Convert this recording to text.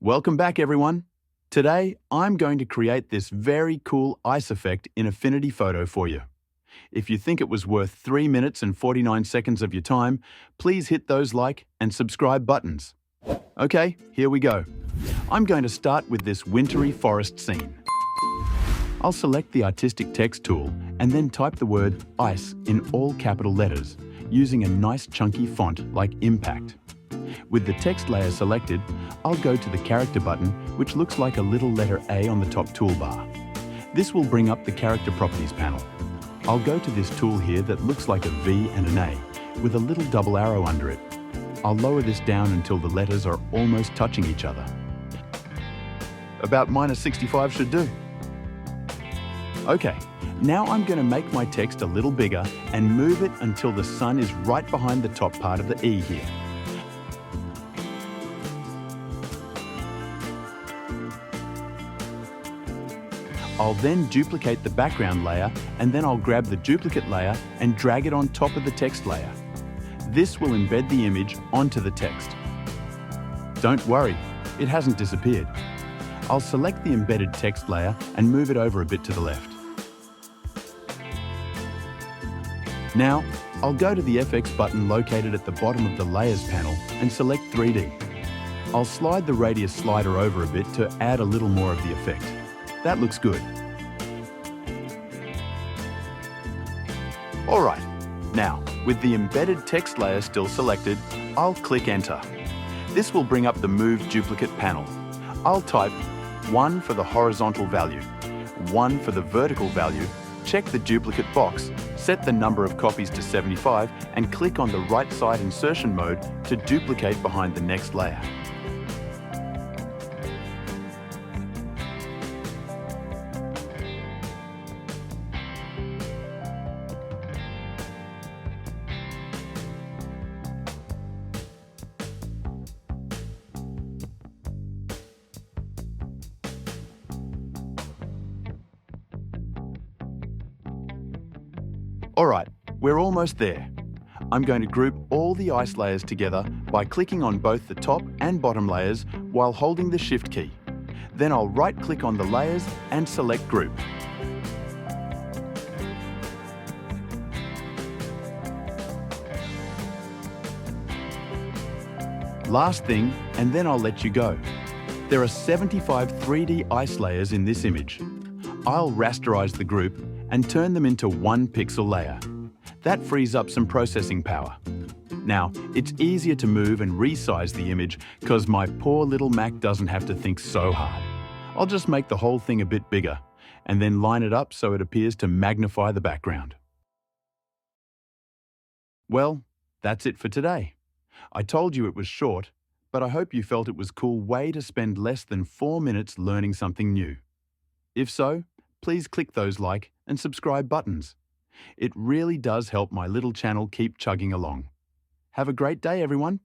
Welcome back, everyone. Today, I'm going to create this very cool ice effect in Affinity Photo for you. If you think it was worth 3 minutes and 49 seconds of your time, please hit those like and subscribe buttons. Okay, here we go. I'm going to start with this wintry forest scene. I'll select the artistic text tool and then type the word ice in all capital letters using a nice chunky font like Impact. With the text layer selected, I'll go to the character button, which looks like a little letter A on the top toolbar. This will bring up the character properties panel. I'll go to this tool here that looks like a V and an A, with a little double arrow under it. I'll lower this down until the letters are almost touching each other. About -65 should do. Okay, now I'm going to make my text a little bigger and move it until the sun is right behind the top part of the E here. I'll then duplicate the background layer, and then I'll grab the duplicate layer and drag it on top of the text layer. This will embed the image onto the text. Don't worry, it hasn't disappeared. I'll select the embedded text layer and move it over a bit to the left. Now, I'll go to the FX button located at the bottom of the Layers panel and select 3D. I'll slide the radius slider over a bit to add a little more of the effect. That looks good. Alright, now, with the embedded text layer still selected, I'll click Enter. This will bring up the Move Duplicate panel. I'll type 1 for the horizontal value, 1 for the vertical value, check the duplicate box, set the number of copies to 75, and click on the right side insertion mode to duplicate behind the next layer. Alright, we're almost there. I'm going to group all the ice layers together by clicking on both the top and bottom layers while holding the Shift key. Then I'll right-click on the layers and select Group. Last thing, and then I'll let you go. There are 75 3D ice layers in this image. I'll rasterize the group and turn them into 1 pixel layer. That frees up some processing power. Now, it's easier to move and resize the image because my poor little Mac doesn't have to think so hard. I'll just make the whole thing a bit bigger and then line it up so it appears to magnify the background. Well, that's it for today. I told you it was short, but I hope you felt it was a cool way to spend less than 4 minutes learning something new. If so, please click those like and subscribe buttons. It really does help my little channel keep chugging along. Have a great day, everyone.